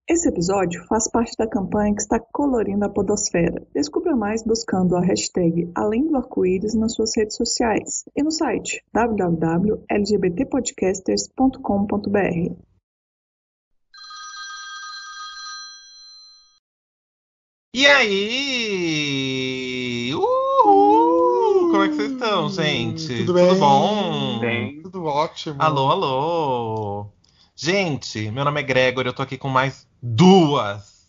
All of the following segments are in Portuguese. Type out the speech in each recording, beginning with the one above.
Esse episódio faz parte da campanha que está colorindo a podosfera. Descubra mais buscando a hashtag Além do Arco-Íris nas suas redes sociais e no site www.lgbtpodcasters.com.br. E aí? Uhul! Como é que vocês estão, gente? Tudo bem? Bom? Bem. Tudo ótimo. Alô, alô! Gente, meu nome é Gregor, eu tô aqui com mais duas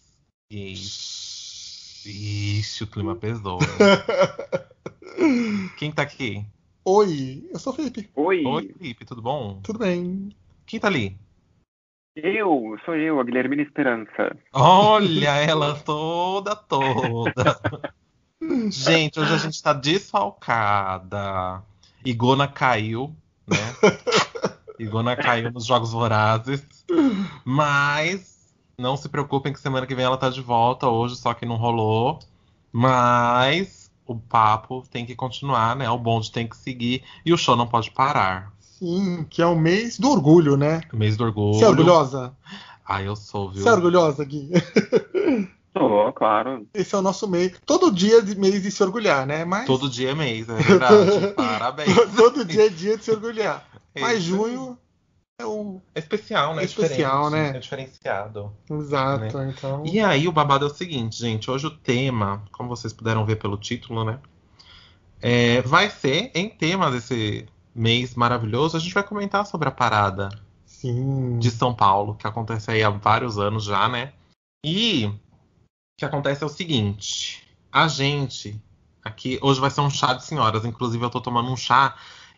gays. Ixi, o clima pesou. Quem tá aqui? Oi, eu sou o Felipe. Oi, Felipe, tudo bom? Tudo bem. Quem tá ali? Sou eu, a Guilhermina Esperança. Olha ela toda. Gente, hoje a gente tá desfalcada. Igona caiu, né? Igona caiu nos Jogos Vorazes. Mas não se preocupem que semana que vem ela tá de volta. Hoje só que não rolou. Mas o papo tem que continuar, né? O bonde tem que seguir. E o show não pode parar. Sim, que é o mês do orgulho, né? O mês do orgulho. Você é orgulhosa? Ah, eu sou, viu? Você é orgulhosa, Gui? Sou, claro. Esse é o nosso mês. Todo dia é mês de se orgulhar, né? Mas... Todo dia é mês, é verdade. Parabéns. Todo dia é dia de se orgulhar. É Mas isso aí. junho é o... É especial, né? É especial, diferente, né? É diferenciado. Exato, Né? então... E aí, o babado é o seguinte, gente. Hoje o tema, como vocês puderam ver pelo título, né? Vai ser, em tema desse mês maravilhoso, a gente vai comentar sobre a parada Sim. de São Paulo, que acontece aí há vários anos já, né? E o que acontece é o seguinte. A gente aqui, hoje vai ser um chá de senhoras. Inclusive, eu tô tomando um chá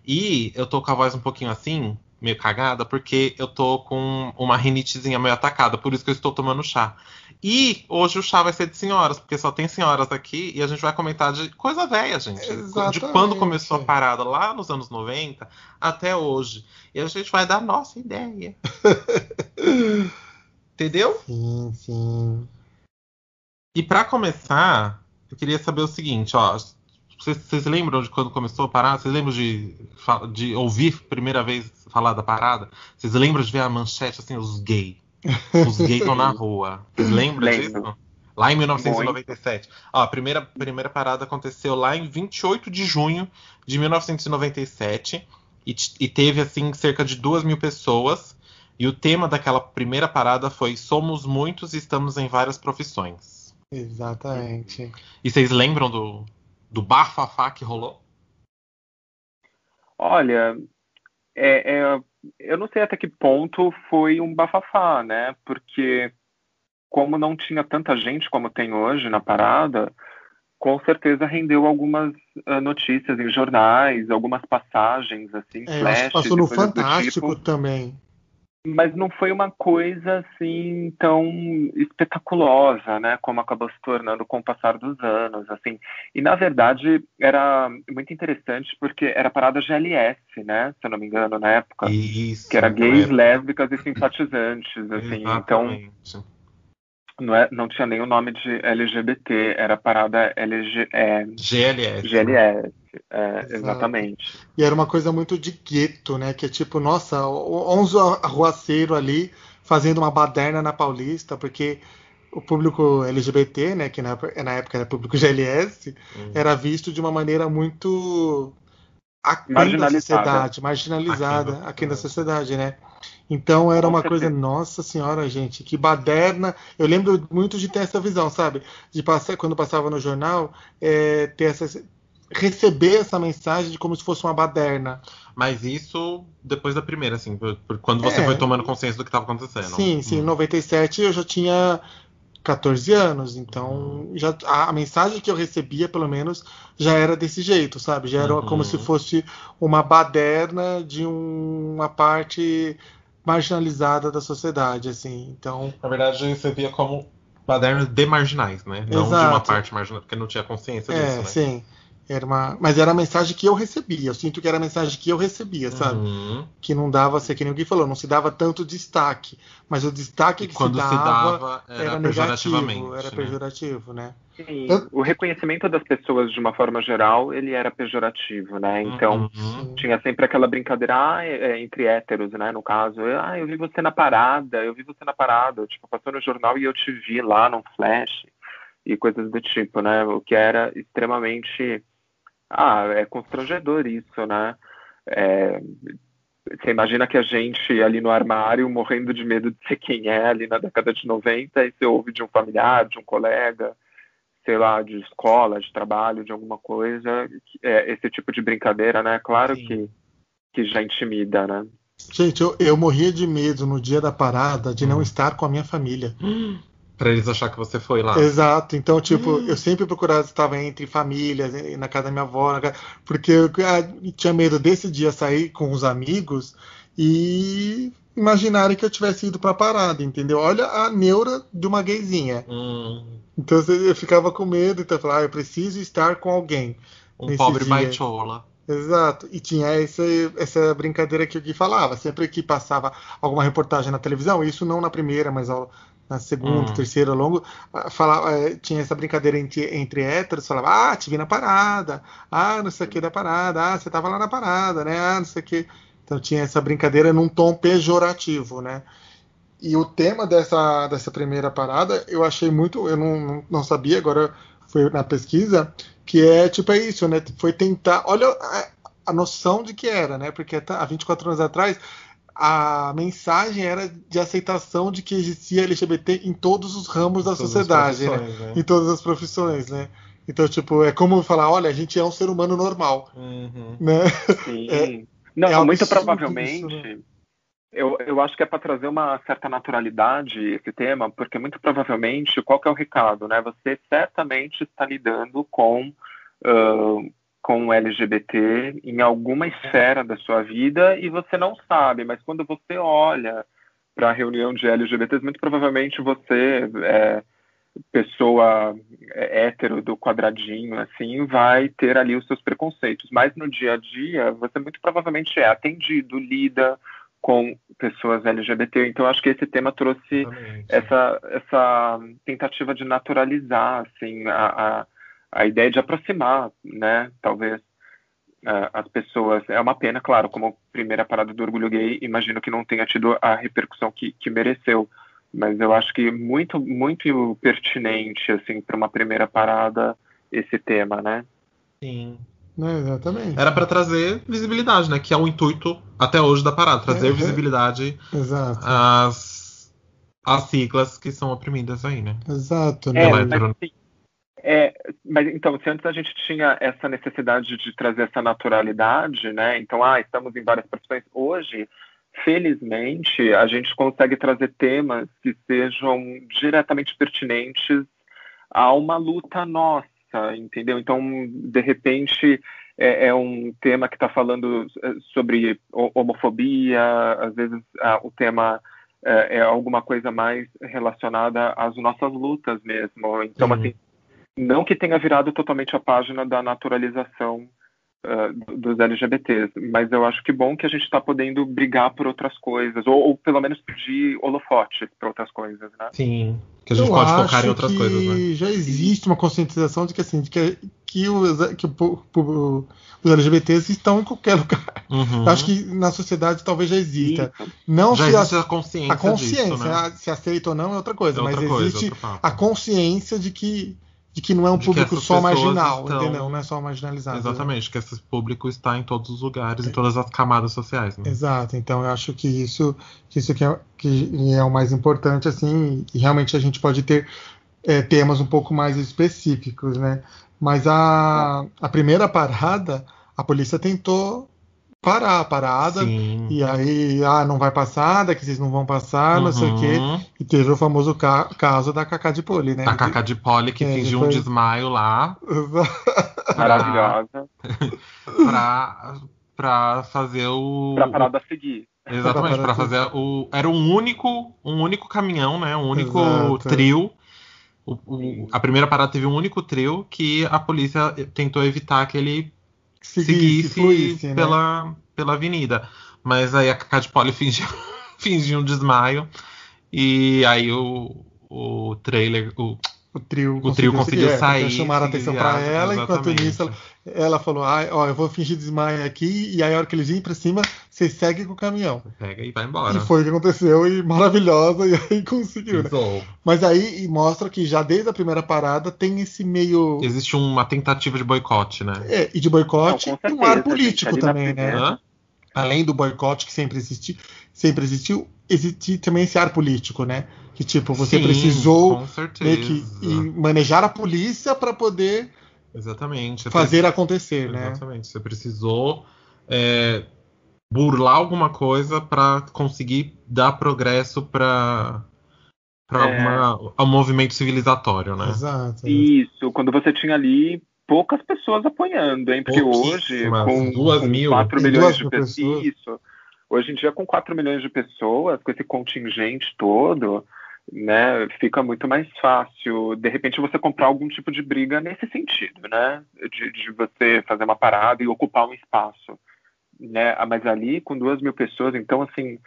e eu tô com a voz um pouquinho assim, meio cagada, porque eu tô com uma rinitezinha meio atacada, por isso que eu estou tomando chá. E hoje o chá vai ser de senhoras, porque só tem senhoras aqui e a gente vai comentar de coisa velha, gente. Exatamente. De quando começou a parada, lá nos anos 90 até hoje. E a gente vai dar a nossa ideia. Entendeu? Sim, sim. E pra começar, eu queria saber o seguinte, ó. Vocês lembram de quando começou a parada? Vocês lembram de ouvir primeira vez falar da parada? Vocês lembram de ver a manchete, assim, os gays? Os gays estão na rua. Vocês lembram disso? Lá em 1997. Ó, a primeira parada aconteceu lá em 28 de junho de 1997. E teve, assim, cerca de 2.000 pessoas. E o tema daquela primeira parada foi Somos muitos e estamos em várias profissões. Exatamente. E vocês lembram do bafafá que rolou? Olha, eu não sei até que ponto foi um bafafá, né? Porque como não tinha tanta gente como tem hoje na parada, com certeza rendeu algumas notícias em jornais, algumas passagens, assim, Eu acho que flashes passou no e coisas do Fantástico tipo. também. Mas não foi uma coisa assim tão espetaculosa, né, como acabou se tornando com o passar dos anos, assim. E na verdade era muito interessante porque era parada GLS, né, se eu não me engano, na época, Isso. que era gays, lésbicas e simpatizantes, assim. Exatamente. Então não tinha nem o nome de LGBT, era parada GLS. GLS. Exato. Exatamente. E era uma coisa muito de gueto, né? Que é tipo, nossa, 11 arruaceiros ali fazendo uma baderna na Paulista, porque o público LGBT, né? Que na época era público GLS, era visto de uma maneira muito aquém da sociedade, marginalizada, aquém da sociedade, né? Então era uma coisa, nossa senhora, gente, que baderna. Eu lembro muito de ter essa visão, sabe? De passar, quando passava no jornal, receber essa mensagem de como se fosse uma baderna. Mas isso depois da primeira, assim, quando você foi tomando consciência do que estava acontecendo. Sim, em 97 eu já tinha 14 anos, então a mensagem que eu recebia, pelo menos, já era desse jeito, sabe? Já era como se fosse uma baderna de uma parte marginalizada da sociedade, assim. Então, na verdade, você via como baderna de marginais, né? Não de uma parte marginal, porque não tinha consciência disso, né? Sim. Mas era a mensagem que eu recebia. Eu sinto que era a mensagem que eu recebia, sabe? Que não dava, que nem o Gui falou, não se dava tanto destaque. Mas o destaque que se dava era negativo, era pejorativo, né? Sim, o reconhecimento das pessoas de uma forma geral, ele era pejorativo, né? Então, tinha sempre aquela brincadeira, entre héteros, né? No caso, eu vi você na parada, tipo, passou no jornal e eu te vi lá num flash, e coisas do tipo, né? O que era extremamente... é constrangedor isso, né? Você imagina que a gente ali no armário, morrendo de medo de ser quem é ali na década de 90, e você ouve de um familiar, de um colega, sei lá, de escola, de trabalho, de alguma coisa, esse tipo de brincadeira, né? Claro que já intimida, né? Gente, eu morria de medo no dia da parada de não estar com a minha família. Pra eles achar que você foi lá. Exato. Então, tipo, eu sempre procurava estar entre famílias, na casa da minha avó, porque eu tinha medo desse dia sair com os amigos e imaginarem que eu tivesse ido pra parada, entendeu? Olha a neura de uma gayzinha. Então eu ficava com medo, então eu falava, eu preciso estar com alguém. Um pobre baitola. Exato. E tinha essa brincadeira que o Gui falava. Sempre que passava alguma reportagem na televisão, isso não na primeira, mas na segunda, terceira, longo, tinha essa brincadeira entre héteros, falava, te vi na parada, não sei o que da parada, você tava lá na parada, né, não sei o que. Então tinha essa brincadeira num tom pejorativo, né. E o tema dessa primeira parada, eu achei muito, eu não sabia, agora foi na pesquisa, que é isso, né, foi tentar, olha a noção de que era, né, porque há 24 anos atrás, a mensagem era de aceitação de que existia LGBT em todos os ramos da sociedade, né? Em todas as profissões, né? Então, tipo, é como falar, olha, a gente é um ser humano normal, né? Sim. Muito provavelmente, isso, né? Eu acho que é para trazer uma certa naturalidade esse tema, porque muito provavelmente, qual que é o recado, né? Você certamente está lidando com o LGBT em alguma esfera da sua vida e você não sabe, mas quando você olha para a reunião de LGBTs, muito provavelmente você, pessoa hétero do quadradinho, assim, vai ter ali os seus preconceitos, mas no dia a dia você muito provavelmente é atendido, lida com pessoas LGBT, então acho que esse tema trouxe essa tentativa de naturalizar, assim, a ideia de aproximar, né, talvez, as pessoas. É uma pena, claro, como primeira parada do orgulho gay, imagino que não tenha tido a repercussão que mereceu, mas eu acho que muito, muito pertinente, assim, para uma primeira parada, esse tema, né? Sim. Exatamente. Era para trazer visibilidade, né, que é o intuito até hoje da parada, trazer visibilidade às siglas que são oprimidas aí, né? Exato. Mas então, se antes a gente tinha essa necessidade de trazer essa naturalidade, né? Então, estamos em várias profissões. Hoje, felizmente, a gente consegue trazer temas que sejam diretamente pertinentes a uma luta nossa, entendeu? Então, de repente, é um tema que está falando sobre homofobia, às vezes o tema é alguma coisa mais relacionada às nossas lutas mesmo. Então, assim, não que tenha virado totalmente a página da naturalização dos LGBTs, mas eu acho que bom que a gente está podendo brigar por outras coisas, ou pelo menos pedir holofote para outras coisas, né? Sim, que a gente pode focar em outras coisas, né? Já existe uma conscientização de que, assim, que os LGBTs estão em qualquer lugar. Eu acho que na sociedade talvez já exista. Não já existe a consciência disso, né? Se aceita ou não é outra coisa, mas existe a consciência de que não é um público só marginal, entendeu? Não é só marginalizado. Exatamente, que esse público está em todos os lugares, em todas as camadas sociais. Né? Exato, então eu acho que isso que é o mais importante, assim, e realmente a gente pode ter temas um pouco mais específicos, né? Mas a primeira parada, a polícia tentou parar a parada, e aí, não vai passar, daqui vocês não vão passar, não sei o quê, e teve o famoso caso da Cacá de Poli, né? A Cacá de Poli que fingiu um desmaio lá. Maravilhosa. pra fazer pra parada seguir. Exatamente, pra fazer era um único caminhão, né? Um único trio A primeira parada teve um único trio que a polícia tentou evitar que ele seguisse pela avenida. Mas aí a Cacá de Poli fingiu um desmaio. E aí o trailer... O trio conseguiu sair. Então chamaram a atenção para ela, enquanto nisso ela falou: eu vou fingir desmaio aqui, e aí a hora que eles vêm para cima, você segue com o caminhão. Pega e vai embora. E foi o que aconteceu, e maravilhosa, e aí conseguiu, né? Mas aí mostra que já desde a primeira parada tem esse meio. Existe uma tentativa de boicote, né? E de boicote, Não, com e um ar certeza, político gente, também, né? Além do boicote que sempre existiu, existe também esse ar político, né? Que tipo, você precisou meio que manejar a polícia para poder fazer acontecer, né? Exatamente. Você precisou burlar alguma coisa para conseguir dar progresso para um movimento civilizatório, né? Exato. Isso, quando você tinha ali poucas pessoas apoiando, hein? Porque hoje, com 4 milhões de pessoas, isso. Hoje em dia, com 4 milhões de pessoas, com esse contingente todo, né, fica muito mais fácil, de repente, você comprar algum tipo de briga nesse sentido, né? De você fazer uma parada e ocupar um espaço, né? Mas ali, com 2.000 pessoas, então, assim,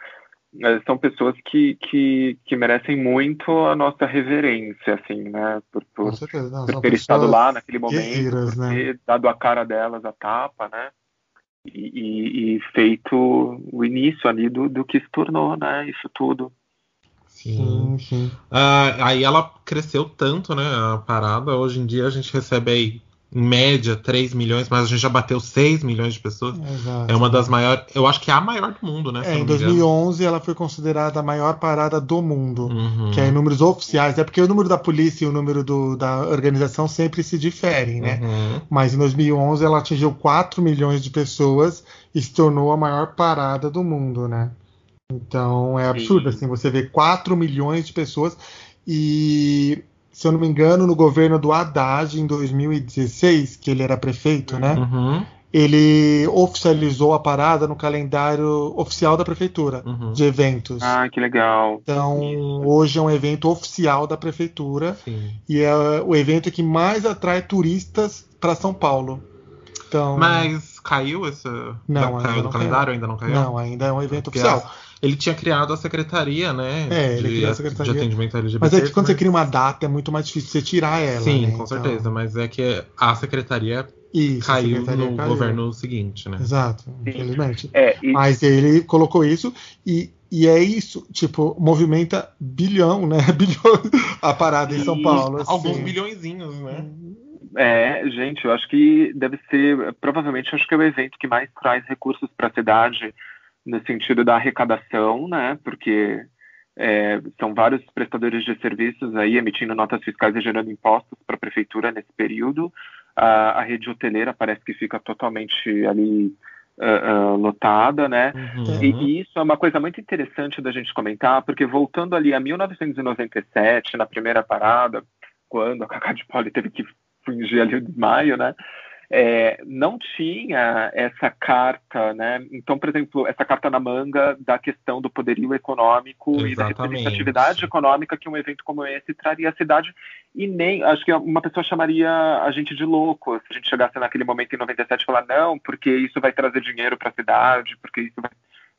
são pessoas que merecem muito a nossa reverência, assim, né? Por ter estado lá naquele momento, por ter dado a cara delas a tapa, né? E feito o início ali do que se tornou, né? Isso tudo. Sim. Aí ela cresceu tanto, né? A parada. Hoje em dia a gente recebe aí, em média, 3 milhões, mas a gente já bateu 6 milhões de pessoas. Exato. É uma das maiores. Eu acho que é a maior do mundo, né? Em 2011 ela foi considerada a maior parada do mundo. Que é em números oficiais. É porque o número da polícia e o número da organização sempre se diferem, né? Mas em 2011 ela atingiu 4 milhões de pessoas e se tornou a maior parada do mundo, né? Então é absurdo, assim, você vê 4 milhões de pessoas e, se eu não me engano, no governo do Haddad, em 2016, que ele era prefeito, né? Ele oficializou a parada no calendário oficial da prefeitura, de eventos. Ah, que legal. Então, hoje é um evento oficial da prefeitura. E é o evento que mais atrai turistas para São Paulo. Então, mas caiu essa... Não, caiu do calendário? Ainda não caiu? Não, ainda é um evento oficial. Ele tinha criado a secretaria, né? Ele criou a secretaria de atendimento LGBT. Mas é que quando você cria uma data, é muito mais difícil você tirar ela. Sim, né? com certeza. Mas é que a secretaria caiu no governo seguinte, né? Exato, infelizmente. Mas ele colocou isso e é isso, tipo, movimenta bilhão, né? Bilhão a parada em São Paulo. Assim. Alguns bilhõezinhos, né? Gente, eu acho que deve ser, provavelmente, acho que é o evento que mais traz recursos para a cidade, no sentido da arrecadação, né? Porque são vários prestadores de serviços aí emitindo notas fiscais e gerando impostos para a prefeitura nesse período. A rede hoteleira parece que fica totalmente ali lotada, né? E isso é uma coisa muito interessante da gente comentar, porque voltando ali a 1997, na primeira parada, quando a Cacá de Poli teve que fingir ali o desmaio, né? Não tinha essa carta, né? Então, por exemplo, essa carta na manga da questão do poderio econômico e da representatividade econômica que um evento como esse traria à cidade, e nem, acho que uma pessoa chamaria a gente de louco se a gente chegasse naquele momento em 97 e falar, não, porque isso vai trazer dinheiro para a cidade, porque isso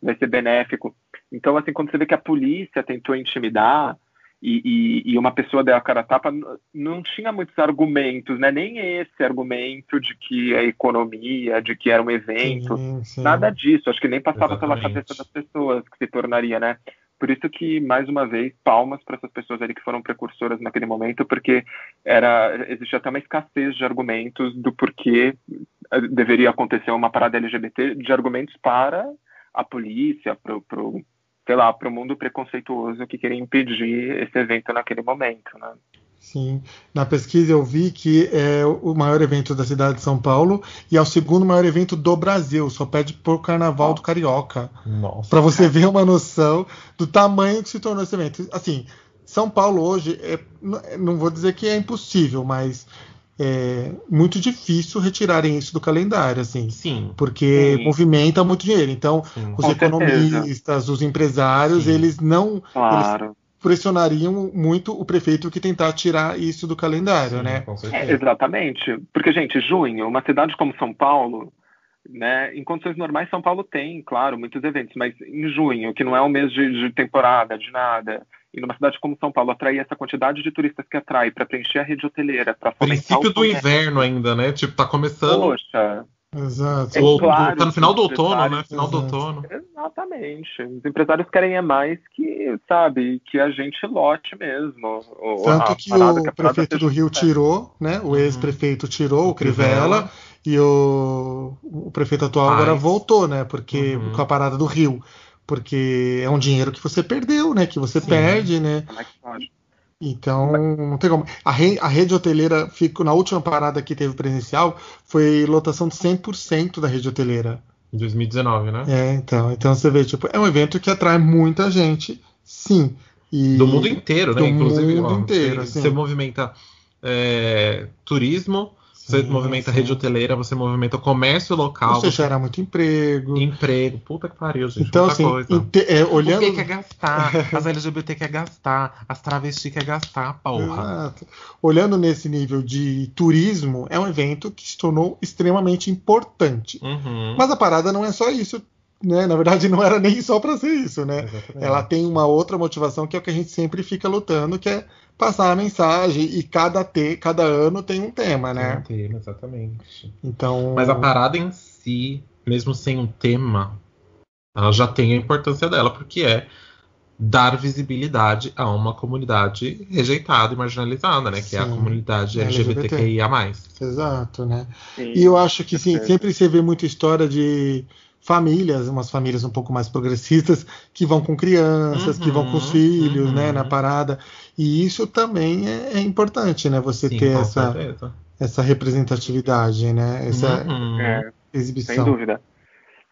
vai ser benéfico. Então, assim, quando você vê que a polícia tentou intimidar e uma pessoa deu a cara a tapa, não tinha muitos argumentos, né? Nem esse argumento de que é economia, de que era um evento, nada disso. Acho que nem passava pela cabeça das pessoas que se tornaria, né? Por isso que, mais uma vez, palmas para essas pessoas ali que foram precursoras naquele momento, porque existia até uma escassez de argumentos do porquê deveria acontecer uma parada LGBT, de argumentos para a polícia, para o mundo preconceituoso que queria impedir esse evento naquele momento, né? Sim, na pesquisa eu vi que é o maior evento da cidade de São Paulo e é o segundo maior evento do Brasil, só perde por Carnaval do Carioca. Para você ver uma noção do tamanho que se tornou esse evento. Assim, São Paulo hoje, não vou dizer que é impossível, mas é muito difícil retirarem isso do calendário, assim. Sim. Porque movimenta muito dinheiro. Então, os economistas, os empresários, eles não... Claro. pressionariam muito o prefeito que tentar tirar isso do calendário, Sim, né? com certeza. Exatamente. Porque, gente, junho, uma cidade como São Paulo, né, em condições normais, São Paulo tem, claro, muitos eventos, mas em junho, que não é um mês de temporada, de nada, e numa cidade como São Paulo, atrair essa quantidade de turistas que atrai para preencher a rede hoteleira, para fomentar Princípio o do comércio. inverno ainda, né? Tipo, tá começando. Poxa, Exato. é claro Tá no que final os do outono, né? empresários... Final do Exato. outono. Exatamente. Os empresários querem é mais que, sabe, que a gente lote mesmo. Tanto A que parada, que o a parada prefeito seja do um Rio sucesso. tirou, né? O ex-prefeito tirou, o Crivella, e o prefeito atual agora Faz. voltou, né? Porque com a parada do Rio. Porque é um dinheiro que você perdeu, né? Que você perde, né? Como é que pode? Então, não tem como. A rede hoteleira, na última parada que teve presencial, foi lotação de 100% da rede hoteleira. Em 2019, né? Então você vê, tipo, é um evento que atrai muita gente, sim. E Do mundo inteiro, né? do Inclusive, mundo ó, inteiro, você assim. movimenta turismo, você movimenta sim. rede hoteleira, você movimenta comércio local, Você você gera muito emprego. emprego. Puta que pariu, gente. Então, Muita assim, coisa. olhando. O gay quer gastar, as LGBT quer gastar, as travestis quer gastar, porra. Exato. Olhando nesse nível de turismo, é um evento que se tornou extremamente importante. Uhum. Mas a parada não é só isso, né? Na verdade, não era nem só para ser isso, né? Exatamente. Ela tem uma outra motivação que é o que a gente sempre fica lutando, que é passar a mensagem. E cada ano tem um tema, Tem né? um tema, exatamente. Então, Mas a parada em si, mesmo sem um tema, ela já tem a importância dela, porque é dar visibilidade a uma comunidade rejeitada e marginalizada, né? Que é a sim, comunidade LGBT. LGBTQIA+. Exato, né? Sim, E eu acho que sim, certeza. sempre você vê muita história de famílias, umas famílias um pouco mais progressistas, que vão com crianças, que vão com os filhos, né, na parada. E isso também é importante, né? Você Sim, ter com certeza. essa representatividade, né? Essa Sem exibição. dúvida.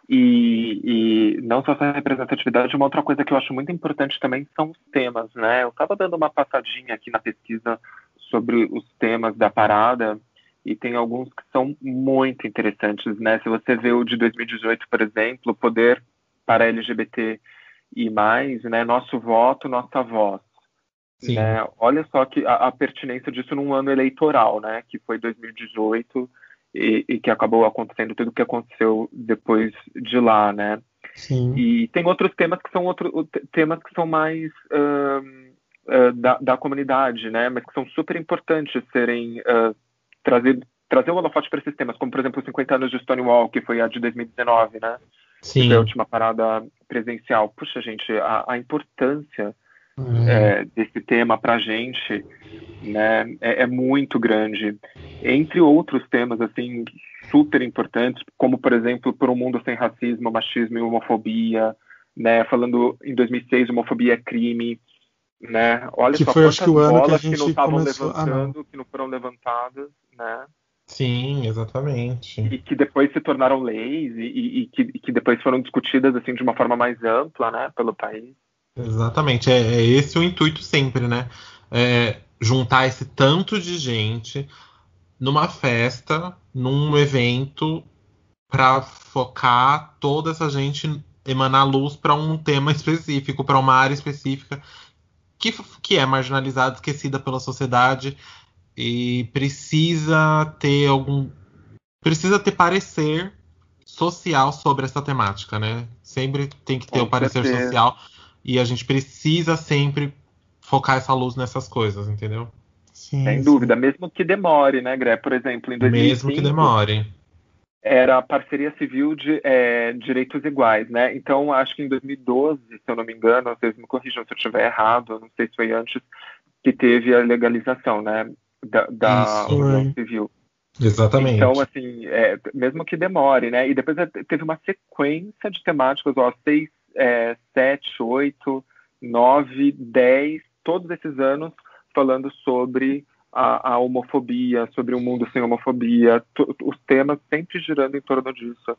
E não só essa representatividade, uma outra coisa que eu acho muito importante também são os temas, né? Eu estava dando uma passadinha aqui na pesquisa sobre os temas da parada e tem alguns que são muito interessantes, né? Se você vê o de 2018, por exemplo, Poder para LGBT e mais, né? Nosso voto, nossa voz. Sim. Né? Olha só que a pertinência disso num ano eleitoral, né? Que foi 2018 e que acabou acontecendo tudo o que aconteceu depois de lá, né? Sim. E tem outros temas que são temas que são mais da comunidade, né? Mas que são super importantes serem trazer o holofote para esses temas, como por exemplo os 50 anos de Stonewall, que foi a de 2019, né? Sim. Que foi a última parada presencial. Puxa, gente, a importância desse tema para a gente, né, é muito grande. Entre outros temas assim super importantes, como por exemplo Por um Mundo Sem Racismo, Machismo e Homofobia, né, falando em 2006 homofobia é crime, né? Olha que só foi, quantas acho que o ano que a bolas gente que não estavam começou... levantando, que não foram levantadas, né? Sim, exatamente. E que depois se tornaram leis e que depois foram discutidas assim de uma forma mais ampla, né, pelo país. Exatamente, é esse o intuito sempre, né? Juntar esse tanto de gente numa festa, num evento, para focar toda essa gente, emanar luz para um tema específico, para uma área específica que é marginalizada, esquecida pela sociedade e precisa ter parecer social sobre essa temática, né? Sempre tem que ter Com o parecer certeza. social e a gente precisa sempre focar essa luz nessas coisas, entendeu? Sim, Sem dúvida, mesmo que demore, né, Gré? Por exemplo, em 2005... Mesmo que demore. Era a parceria civil de direitos iguais, né? Então, acho que em 2012, se eu não me engano, vocês me corrijam se eu estiver errado, não sei se foi antes, que teve a legalização, né, da união civil. Exatamente. Então, assim, mesmo que demore, né? E depois teve uma sequência de temáticas, 6, 7, 8, 9, 10, todos esses anos falando sobre a homofobia, sobre um mundo sem homofobia, os temas sempre girando em torno disso,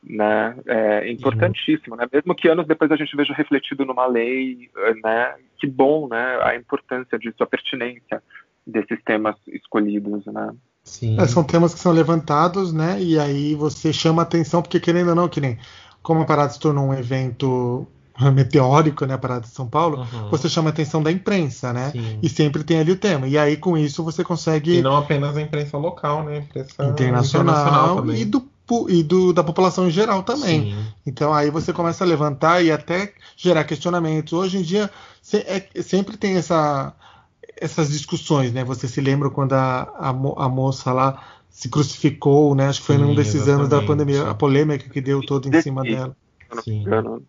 né? É importantíssimo, né? Mesmo que anos depois a gente veja refletido numa lei, né? Que bom, né? A importância disso, a pertinência desses temas escolhidos, né? Sim. São temas que são levantados, né? E aí você chama atenção, porque querendo ou não, que nem como a parada se tornou um evento meteórico, né, a parada de São Paulo, Uhum. você chama a atenção da imprensa, né? Sim. E sempre tem ali o tema. E aí, com isso, você E consegue não apenas a imprensa local, né? A imprensa internacional também. da população em geral também. Sim. Então aí você começa a levantar e até gerar questionamentos. Hoje em dia sempre tem essas discussões, né? Você se lembra quando a moça lá se crucificou, né? Acho que foi num Sim, desses anos da exatamente. pandemia, a polêmica que deu toda em cima dela. Se eu não me Sim. engano.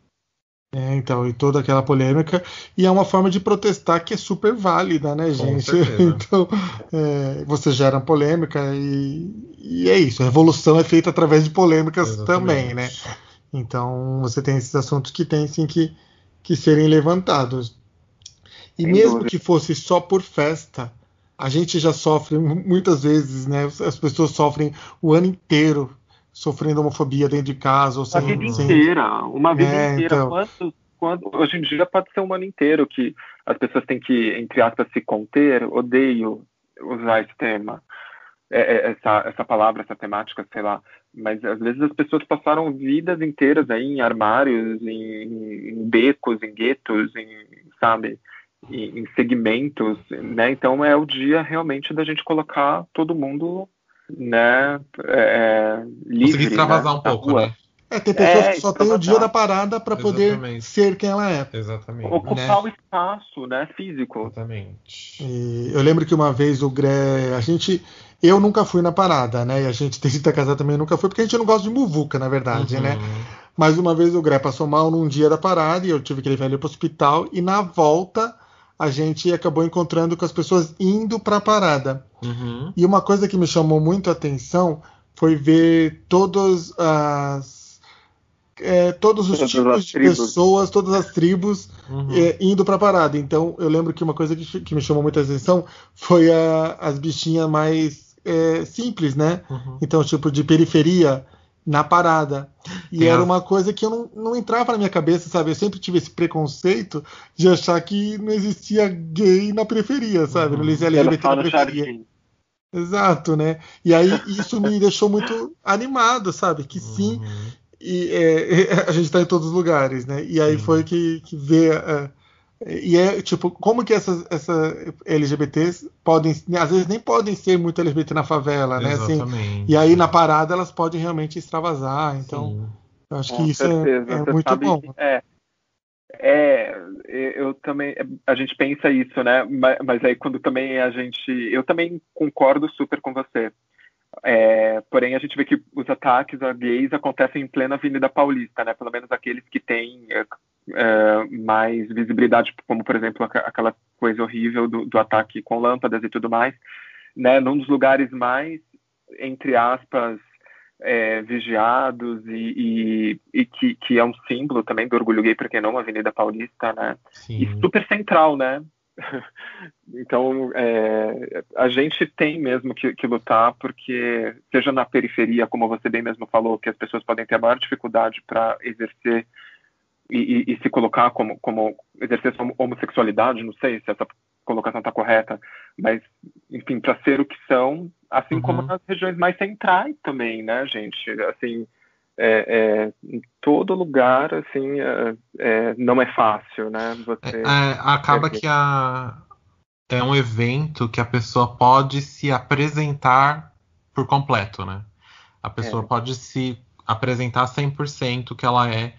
Então, e toda aquela polêmica, e é uma forma de protestar que é super válida, né, gente? certeza. Então, você gera polêmica e é isso. A revolução é feita através de polêmicas Exatamente. também, né? Então, você tem esses assuntos que tem sim que serem levantados. E Sem mesmo dúvida. que fosse só por festa, a gente já sofre muitas vezes, né? As pessoas sofrem o ano inteiro sofrendo homofobia dentro de casa, ou Uma vida sem inteira, uma vida inteira. então, Hoje em dia pode ser um ano inteiro que as pessoas têm que, entre aspas, se conter. Odeio usar esse tema, essa palavra, essa temática, sei lá. Mas às vezes as pessoas passaram vidas inteiras aí em armários, em becos, em guetos, sabe, em segmentos, né? Então é o dia realmente da gente colocar todo mundo, né, livre, Conseguir extravasar né, um pouco, rua. né? tem pessoas que só têm o dia extravasar. da parada para poder Exatamente. ser quem ela é. Exatamente. Ocupar o espaço, né, físico. Exatamente. E eu lembro que uma vez eu nunca fui na parada, né? E a gente tem que estar casado também nunca foi, porque a gente não gosta de muvuca, na verdade, né? Mas uma vez o Gré passou mal num dia da parada e eu tive que levar ele para o hospital, e na volta a gente acabou encontrando com as pessoas indo para a parada. Uhum. E uma coisa que me chamou muito a atenção foi ver todos os Todas tipos as de tribos. pessoas, todas as tribos Uhum. indo para a parada. Então eu lembro que uma coisa que me chamou muita atenção foi as bichinhas mais simples, né? Uhum. Então, tipo, de periferia na parada. E Tem era as- uma coisa que eu não entrava na minha cabeça, sabe? Eu sempre tive esse preconceito de achar que não existia gay na periferia, sabe? Não existia Era LGBT só na no periferia. jardim. Exato, né? E aí isso me deixou muito animado, sabe? Que sim, Uhum. e a gente está em todos os lugares, né? E aí Sim. foi que vê. E é tipo, como que essas LGBTs podem, às vezes nem podem ser muito LGBT na favela, né? Assim, Exatamente. e aí na parada elas podem realmente extravasar. Então, Sim. eu acho que Com isso certeza. é Você muito sabe bom. que eu também, a gente pensa isso, né? Mas aí quando também eu também concordo super com você. Porém, a gente vê que os ataques a gays acontecem em plena Avenida Paulista, né? Pelo menos aqueles que têm mais visibilidade, como, por exemplo, aquela coisa horrível do ataque com lâmpadas e tudo mais, né? Num dos lugares mais, entre aspas, vigiados e que é um símbolo também do orgulho gay, por que não, a Avenida Paulista, né? Sim. E super central, né? Então, a gente tem mesmo que lutar, porque seja na periferia, como você bem mesmo falou, que as pessoas podem ter a maior dificuldade para exercer e se colocar como exercer sua homossexualidade, não sei se essa colocação está correta, mas, enfim, para ser o que são, assim como nas regiões mais centrais também, né, gente? Assim, em todo lugar, assim, não é fácil, né? Acaba que é um evento que a pessoa pode se apresentar por completo, né? A pessoa pode se apresentar 100% que ela é,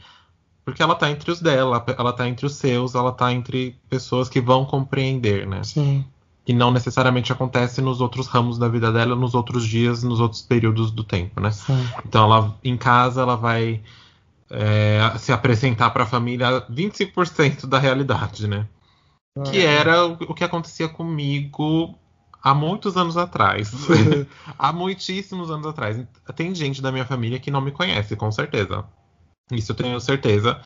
porque ela tá entre os dela, ela tá entre os seus, ela tá entre pessoas que vão compreender, né? Sim. Que não necessariamente acontece nos outros ramos da vida dela, nos outros dias, nos outros períodos do tempo, né? Sim. Então, ela, em casa, ela vai se apresentar para a família 25% da realidade, né? Que era o que acontecia comigo há muitos anos atrás. Há muitíssimos anos atrás. Tem gente da minha família que não me conhece, com certeza. Isso eu tenho certeza.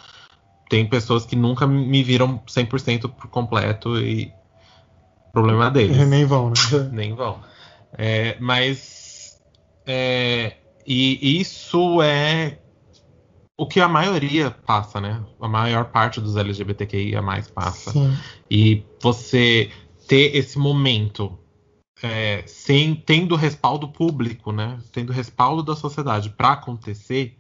Tem pessoas que nunca me viram 100% por completo e problema deles. Nem vão, né? Nem vão. Mas e isso é o que a maioria passa, né? A maior parte dos LGBTQIA+ passa. Sim. E você ter esse momento tendo respaldo público, né? Tendo respaldo da sociedade para acontecer,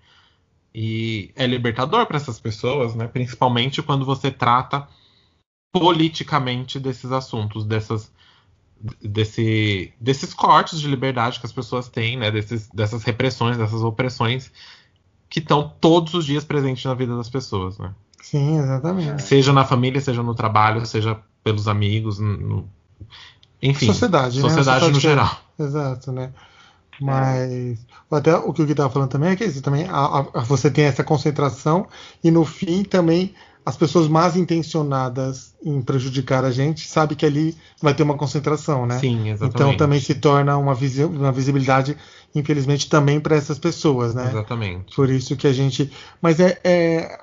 E é libertador para essas pessoas, né? Principalmente quando você trata politicamente desses assuntos, desses cortes de liberdade que as pessoas têm, né? Dessas repressões, dessas opressões que estão todos os dias presentes na vida das pessoas, né? Sim, exatamente. Seja na família, seja no trabalho, seja pelos amigos, enfim. Sociedade, né? Sociedade no geral. Exato, né? Mas até o que o Gui estava falando também é que isso, também você tem essa concentração e no fim também as pessoas mais intencionadas em prejudicar a gente sabe que ali vai ter uma concentração, né? Sim, exatamente. Então também se torna uma visibilidade, infelizmente, também para essas pessoas, né? Exatamente. Por isso que a gente... Mas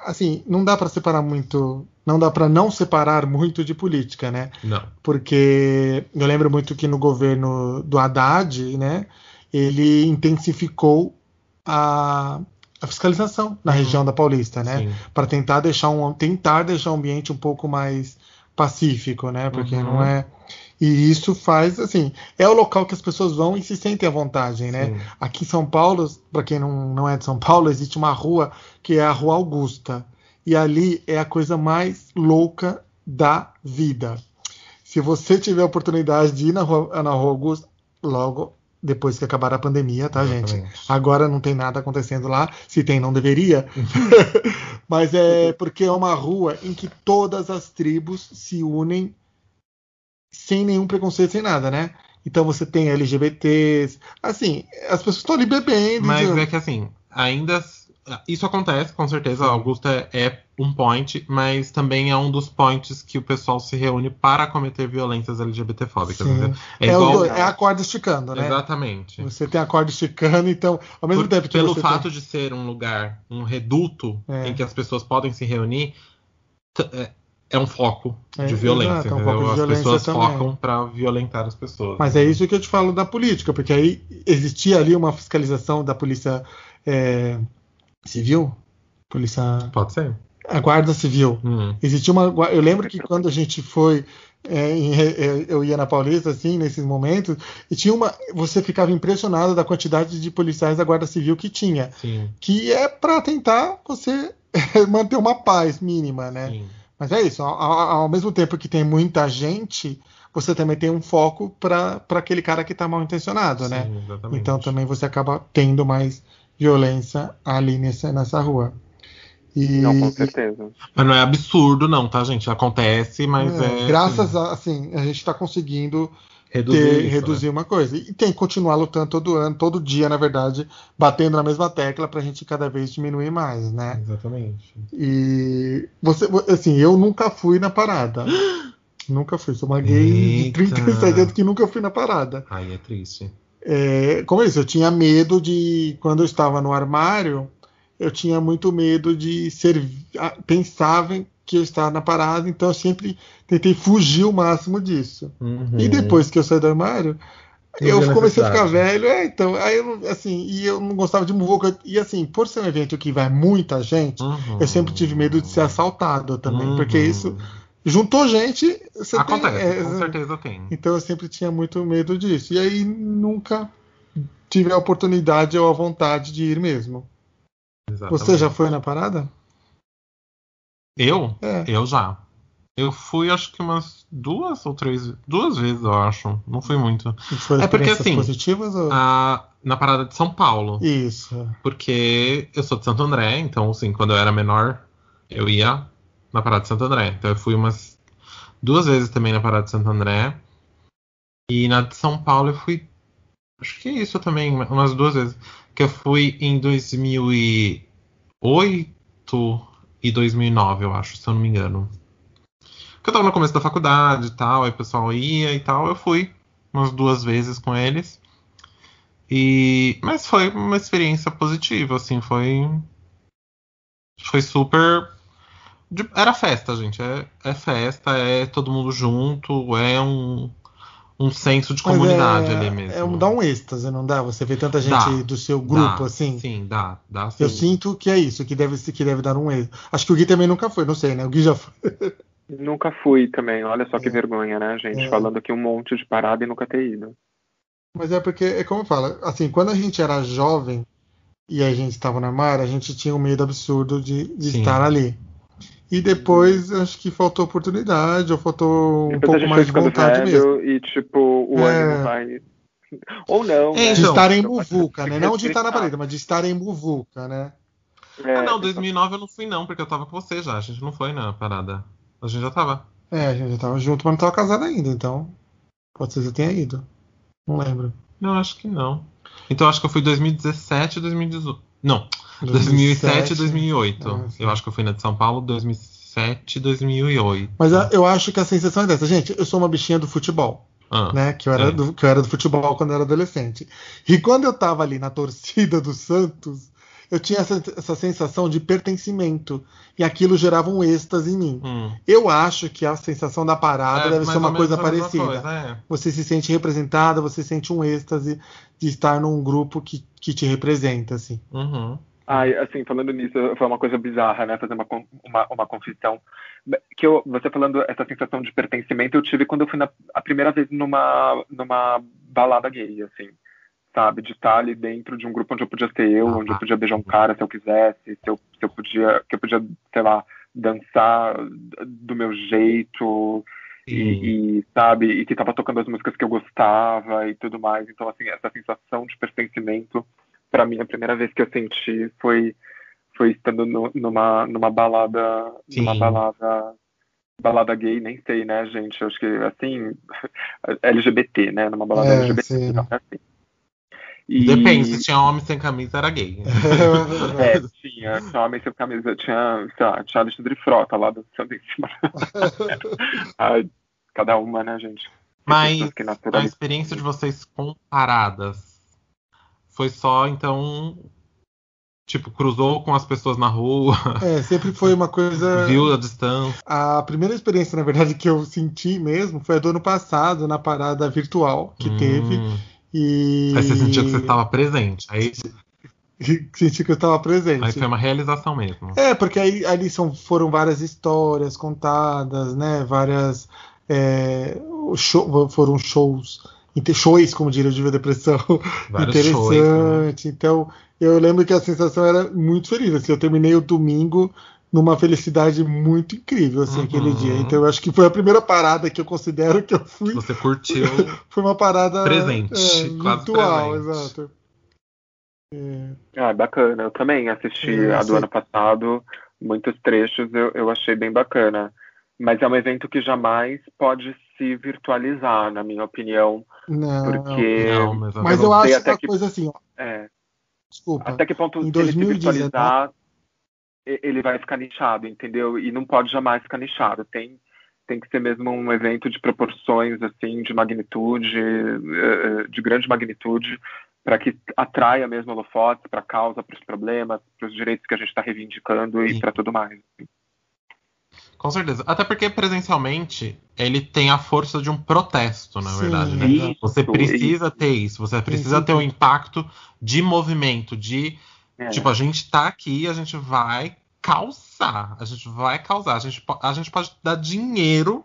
assim, não dá para separar muito... Não dá para não separar muito de política, né? Não. Porque eu lembro muito que no governo do Haddad, né? Ele intensificou a fiscalização na região da Paulista, né? Para tentar deixar o ambiente um pouco mais pacífico, né? Porque não é... E isso faz, assim, é o local que as pessoas vão e se sentem à vontade, né? Sim. Aqui em São Paulo, para quem não é de São Paulo, existe uma rua que é a Rua Augusta. E ali é a coisa mais louca da vida. Se você tiver a oportunidade de ir na Rua Augusta, logo depois que acabar a pandemia, tá, gente? Agora não tem nada acontecendo lá. Se tem, não deveria. Mas é porque é uma rua em que todas as tribos se unem sem nenhum preconceito, sem nada, né? Então você tem LGBTs, assim, as pessoas estão ali bebendo. Mas é que assim, ainda isso acontece, com certeza. Augusta é um point, mas também é um dos points que o pessoal se reúne para cometer violências LGBTfóbicas. É a corda esticando, né? Exatamente. Você tem a corda esticando, então, ao mesmo tempo que pelo fato de ser um lugar, um reduto em que as pessoas podem se reunir, é um foco de violência. Exato, é um foco de violência. As pessoas também focam para violentar as pessoas. Mas é isso que eu te falo da política, porque aí existia ali uma fiscalização da polícia civil? Polícia... Pode ser. A Guarda Civil. Existia uma... Eu lembro que quando a gente foi... eu ia na Paulista, assim, nesses momentos, e tinha uma... Você ficava impressionado da quantidade de policiais da Guarda Civil que tinha. Sim. Que é para tentar você manter uma paz mínima, né? Sim. Mas é isso. Ao mesmo tempo que tem muita gente, você também tem um foco para aquele cara que está mal intencionado, né? Exatamente. Então também você acaba tendo mais violência ali nessa rua. Não, com certeza. Mas não é absurdo, não, tá, gente? Acontece, mas graças a a gente está conseguindo reduzir uma coisa. E tem que continuar lutando todo dia, na verdade, batendo na mesma tecla pra gente cada vez diminuir mais, né? Exatamente. E assim, eu nunca fui na parada. Nunca fui. Sou uma gay de 37 anos que nunca fui na parada. Ai, é triste. Como isso, eu tinha medo de, quando eu estava no armário, eu tinha muito medo de pensava que eu estava na parada, então eu sempre tentei fugir o máximo disso. E depois que eu saí do armário, eu comecei a ficar velho, então, aí eu não gostava de muvuca, e assim, por ser um evento que vai muita gente, eu sempre tive medo de ser assaltado também, porque isso juntou gente, acontece, com certeza tem. Então eu sempre tinha muito medo disso, e aí nunca tive a oportunidade ou a vontade de ir mesmo. Exatamente. Você já foi na parada? Eu? Eu já. Eu fui, acho que umas 2 vezes, eu acho. Não fui muito. Foram porque assim, positivas ou... na parada de São Paulo. Isso. Porque eu sou de Santo André, então assim, quando eu era menor, eu ia na parada de Santo André. Então eu fui umas 2 vezes também na parada de Santo André. E na de São Paulo eu fui, acho que isso também, umas 2 vezes. Que eu fui em 2008 e 2009, eu acho, se eu não me engano. Porque eu tava no começo da faculdade e tal, aí o pessoal ia e tal, eu fui umas 2 vezes com eles. Mas foi uma experiência positiva, assim, foi super... Era festa, gente, é festa, é todo mundo junto, é um senso de comunidade ali mesmo. Dá um êxtase, não dá? Você vê tanta gente do seu grupo, assim? Sim, dá sim. Eu sinto que é isso, que deve dar um êxtase. Acho que o Gui também nunca foi, não sei, né? O Gui já foi. Nunca fui também, olha só que vergonha, né, gente? Falando aqui um monte de parada e nunca ter ido. Mas é porque, como eu falo, assim, quando a gente era jovem, e a gente estava no armário, a gente tinha um medo absurdo de Sim. estar ali. E depois acho que faltou oportunidade, ou faltou um Depois a pouco gente mais foi de ficando vontade mesmo. velho e, tipo, o ânimo vai... Ou não, né? De Então, estar em Não pode muvuca, ser né? Não de estar na restricado. parede, mas de estar em muvuca, né? não, 2009 eu não fui não, porque eu tava com você já. A gente não foi na parada. A gente já tava. A gente já tava junto, mas não tava casado ainda, então pode ser que você tenha ido. Não lembro. Não, acho que não. Então acho que eu fui 2017 e 2018. Não, 2007 e 2008. sim. Eu acho que eu fui na de São Paulo 2007 e 2008. Mas eu acho que a sensação é dessa. Gente, eu sou uma bichinha do futebol. Né? Que eu era do futebol quando eu era adolescente. E quando eu tava ali na torcida do Santos, eu tinha essa sensação de pertencimento. E aquilo gerava um êxtase em mim. Eu acho que a sensação da parada deve ser uma coisa parecida. Você se sente representada, você sente um êxtase de estar num grupo que te representa, assim. Ai, assim, falando nisso, foi uma coisa bizarra, né? Fazer uma confissão. Você falando essa sensação de pertencimento, eu tive quando eu fui a primeira vez numa balada gay, assim, sabe? De estar ali dentro de um grupo onde eu podia ser eu, onde eu podia beijar um cara se eu quisesse, que eu podia, sei lá, dançar do meu jeito, e sabe? E que tava tocando as músicas que eu gostava e tudo mais. Então, assim, essa sensação de pertencimento, pra mim, a primeira vez que eu senti foi estando numa balada, balada gay, nem sei, né, gente? Acho que, assim, LGBT, né? Numa balada LGBT. Sim. Não, assim. Depende, se tinha homem sem camisa, era gay. Tinha homem sem camisa. Tinha Alexandre Frota lá dançando em cima. Ai, cada uma, né, gente? Mas a experiência de vocês comparadas foi só, então, tipo, cruzou com as pessoas na rua? Sempre foi uma coisa... Viu a distância? A primeira experiência, na verdade, que eu senti mesmo foi a do ano passado, na parada virtual que teve. Aí você sentiu que você estava presente. Aí senti que eu estava presente. Aí foi uma realização mesmo. Porque aí ali foram várias histórias contadas, né? Várias... foram shows, como diria o Diva Depressão, interessante. Shows, né? Então, eu lembro que a sensação era muito feliz. Assim, eu terminei o domingo numa felicidade muito incrível, assim, aquele dia. Então, eu acho que foi a primeira parada que eu considero que eu fui. Você curtiu? Foi uma parada presente, virtual, presente. Exato. Bacana. Eu também assisti a do ano passado, muitos trechos eu achei bem bacana. Mas é um evento que jamais pode se virtualizar, na minha opinião. Mas eu acho que coisa assim, ó. Desculpa. Até que ponto, se ele se virtualizar, ele vai ficar nichado, entendeu? E não pode jamais ficar nichado. Tem que ser mesmo um evento de proporções, assim, de magnitude, de grande magnitude, para que atraia mesmo holofotes para a causa, para os problemas, para os direitos que a gente está reivindicando e para tudo mais. Com certeza. Até porque presencialmente ele tem a força de um protesto, na verdade, né? Você precisa ter isso. Você precisa ter um impacto de movimento, tipo, a gente tá aqui, a gente vai causar. A gente vai causar. A gente pode dar dinheiro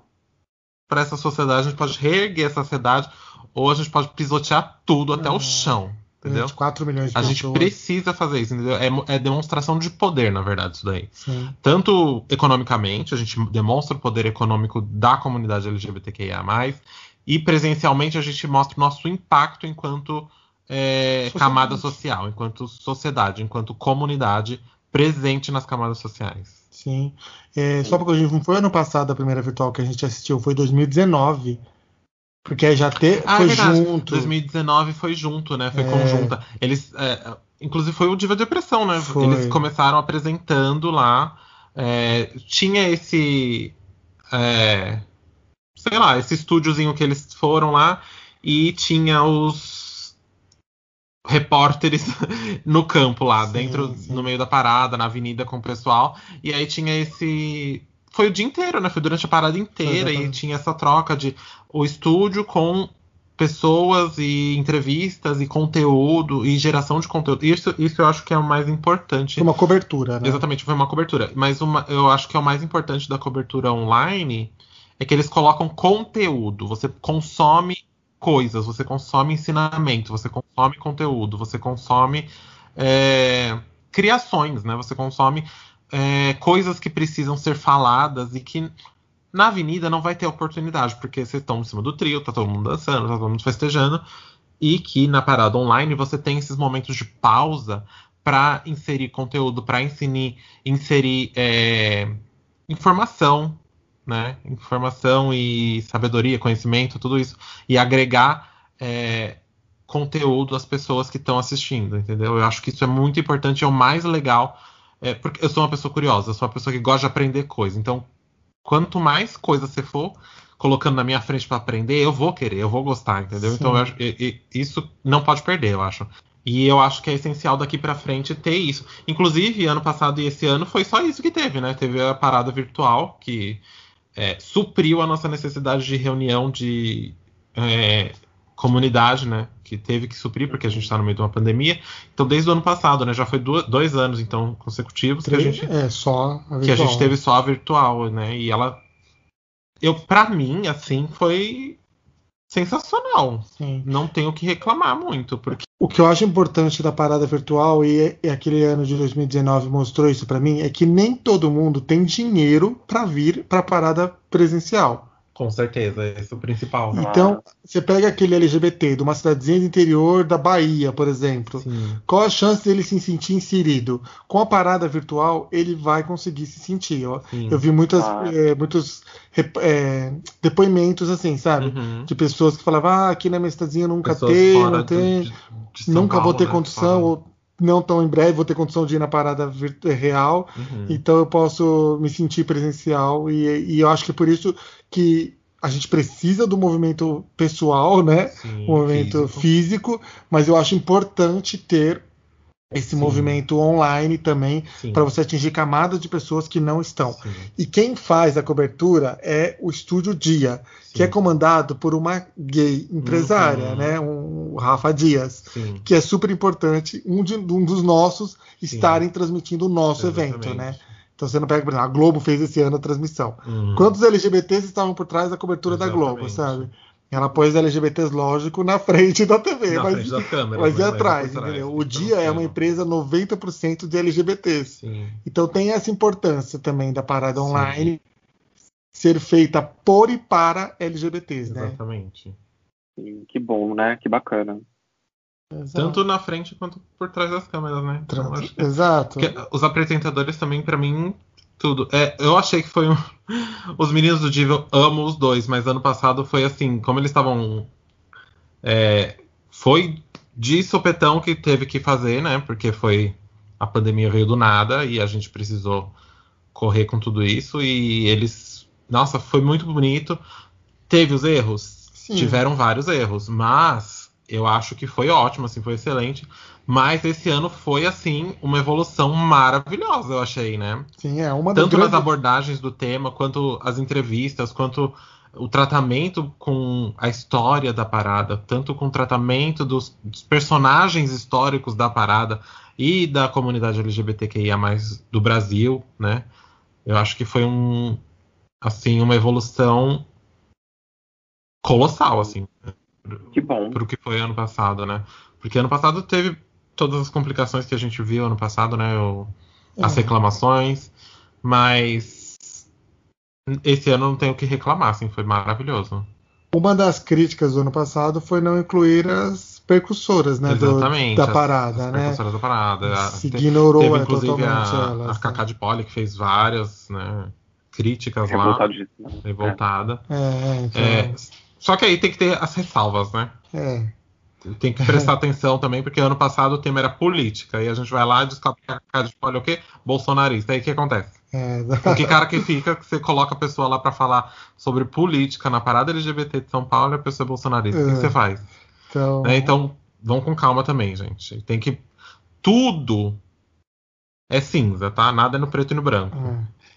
para essa sociedade, a gente pode reerguer essa sociedade, ou a gente pode pisotear tudo até o chão. Entendeu? 4 milhões de a pessoas. gente precisa fazer isso, entendeu? É demonstração de poder, na verdade, isso daí. Sim. Tanto economicamente, a gente demonstra o poder econômico da comunidade LGBTQIA+, e presencialmente a gente mostra o nosso impacto enquanto camada social, enquanto sociedade, enquanto comunidade presente nas camadas sociais. Sim. Só porque a gente não foi ano passado a primeira virtual que a gente assistiu, foi 2019. Porque aí já foi junto. 2019 foi junto, né? Foi conjunta. Eles, inclusive foi o Diva Depressão, né? Eles começaram apresentando lá. Tinha esse... sei lá, esse estúdiozinho que eles foram lá. E tinha os repórteres no campo lá, dentro, no meio da parada, na avenida com o pessoal. E aí tinha esse... Foi o dia inteiro, né? Foi durante a parada inteira e tinha essa troca de o estúdio com pessoas e entrevistas e conteúdo e geração de conteúdo. Isso eu acho que é o mais importante. Foi uma cobertura, né? Exatamente, foi uma cobertura. Mas eu acho que é o mais importante da cobertura online é que eles colocam conteúdo. Você consome coisas, você consome ensinamento, você consome conteúdo, você consome criações, né? Você consome coisas que precisam ser faladas e que na avenida não vai ter oportunidade, porque vocês estão em cima do trio, tá todo mundo dançando, tá todo mundo festejando, e que na parada online você tem esses momentos de pausa para inserir conteúdo, para inserir informação, né? Informação e sabedoria, conhecimento, tudo isso, e agregar conteúdo às pessoas que estão assistindo, entendeu? Eu acho que isso é muito importante, é o mais legal, porque eu sou uma pessoa curiosa, eu sou uma pessoa que gosta de aprender coisa, então quanto mais coisa você for colocando na minha frente para aprender, eu vou querer, eu vou gostar, entendeu? Sim. Então isso não pode perder, eu acho. E eu acho que é essencial daqui para frente ter isso. Inclusive, ano passado e esse ano foi só isso que teve, né? Teve a parada virtual que supriu a nossa necessidade de reunião de comunidade, né? Que teve que suprir, porque a gente está no meio de uma pandemia. Então, desde o ano passado, né? Já foi 2 anos, então, consecutivos que a gente teve só a virtual, né? E ela... Pra mim, assim, foi sensacional. Sim. Não tenho o que reclamar muito, porque... O que eu acho importante da parada virtual, e aquele ano de 2019 mostrou isso pra mim, é que nem todo mundo tem dinheiro pra vir pra parada presencial. Com certeza, esse é o principal. Então, você pega aquele LGBT de uma cidadezinha do interior da Bahia, por exemplo. Sim. Qual a chance dele se sentir inserido? Com a parada virtual, ele vai conseguir se sentir. Eu vi muitos depoimentos assim, sabe? Uhum. De pessoas que falavam, aqui na minha cidadezinha nunca tem, não tem, nunca vou ter condição, ou não tão em breve vou ter condição de ir na parada real, então eu posso me sentir presencial, e eu acho que é por isso que a gente precisa do movimento pessoal, né? Sim, movimento físico, mas eu acho importante ter esse movimento online também, para você atingir camadas de pessoas que não estão. Sim. E quem faz a cobertura é o Estúdio Dia, que é comandado por uma gay empresária, né? O Rafa Dias, que é super importante, um dos nossos estarem transmitindo o nosso evento, né? Então você não pega, por exemplo, a Globo fez esse ano a transmissão. Quantos LGBTs estavam por trás da cobertura da Globo, sabe? Ela pôs LGBTs, lógico, na frente da TV, frente da câmera, mas é atrás, entendeu? O Dia é uma empresa 90% de LGBTs. Sim. Então tem essa importância também da parada online ser feita por e para LGBTs, né? Exatamente. Sim, que bom, né? Que bacana. Exato. Tanto na frente quanto por trás das câmeras, né? Então, acho que... Exato. Os apresentadores também, pra mim... Tudo. Eu achei que foi os meninos do Diva, eu amo os dois, mas ano passado foi assim, como eles estavam... foi de sopetão que teve que fazer, né? Porque a pandemia veio do nada e a gente precisou correr com tudo isso. E eles... Nossa, foi muito bonito. Teve os erros? Sim. Tiveram vários erros, mas eu acho que foi ótimo, assim, foi excelente. Mas esse ano foi, assim, uma evolução maravilhosa, eu achei, né? Sim, uma das Tanto nas abordagens do tema, quanto as entrevistas, quanto o tratamento com a história da parada, tanto com o tratamento dos personagens históricos da parada e da comunidade LGBTQIA+, do Brasil, né? Eu acho que foi uma evolução colossal, assim. Que bom. Pro que foi ano passado, né? Porque ano passado teve todas as complicações que a gente viu ano passado, né? As reclamações, mas esse ano não tenho o que reclamar, assim, foi maravilhoso. Uma das críticas do ano passado foi não incluir as percussoras, né? Exatamente, da parada, as né? Percussoras da parada. Se ignorou teve, inclusive, totalmente elas. A Cacá de Poli, que fez várias, né, críticas revoltada. Então... Só que aí tem que ter as ressalvas, né? Tem que prestar atenção também, porque ano passado o tema era política. E a gente vai lá e descobre que a Cacá de Poli é o quê? Bolsonarista. Aí o que acontece? Que cara que fica, que você coloca a pessoa lá pra falar sobre política na parada LGBT de São Paulo e a pessoa é bolsonarista. O que você faz? Então, vamos com calma também, gente. Tem que... Tudo é cinza, tá? Nada é no preto e no branco.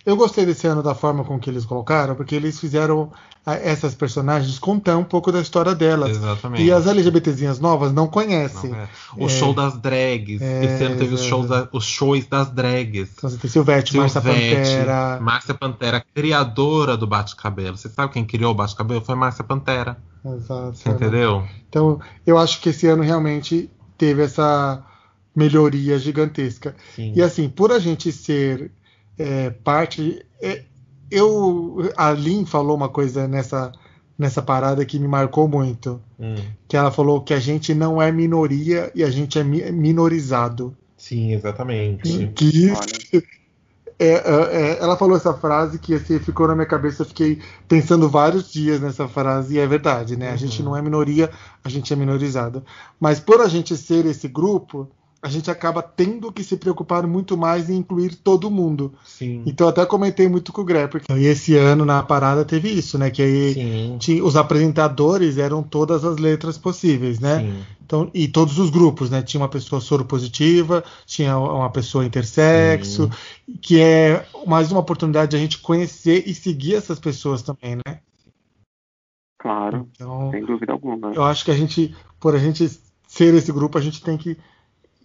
Eu gostei desse ano da forma com que eles colocaram, porque eles fizeram essas personagens contar um pouco da história delas. Exatamente. E as LGBTzinhas novas não conhecem. O show das drags. Esse ano teve os shows das drags. Então você tem Silvete, Márcia Pantera, criadora do Bate-Cabelo. Você sabe quem criou o Bate-Cabelo? Foi Márcia Pantera. Exato. Você entendeu? Então, eu acho que esse ano realmente teve essa melhoria gigantesca. Sim. E assim, por a gente ser parte... a Lin falou uma coisa nessa parada que me marcou muito. Que ela falou que a gente não é minoria e a gente é minorizado. Sim, exatamente. Que Olha, ela falou essa frase que assim, ficou na minha cabeça, eu fiquei pensando vários dias nessa frase, e é verdade, né? A gente não é minoria, a gente é minorizado. Mas por a gente ser esse grupo, a gente acaba tendo que se preocupar muito mais em incluir todo mundo. Sim. Então eu até comentei muito com o Gré, porque e esse ano na parada teve isso, né? Que aí os apresentadores eram todas as letras possíveis, né? Sim. Então, e todos os grupos, né? Tinha uma pessoa soropositiva, tinha uma pessoa intersexo, que é mais uma oportunidade de a gente conhecer e seguir essas pessoas também, né? claro, Então, sem dúvida alguma. eu acho que por a gente ser esse grupo, a gente tem que.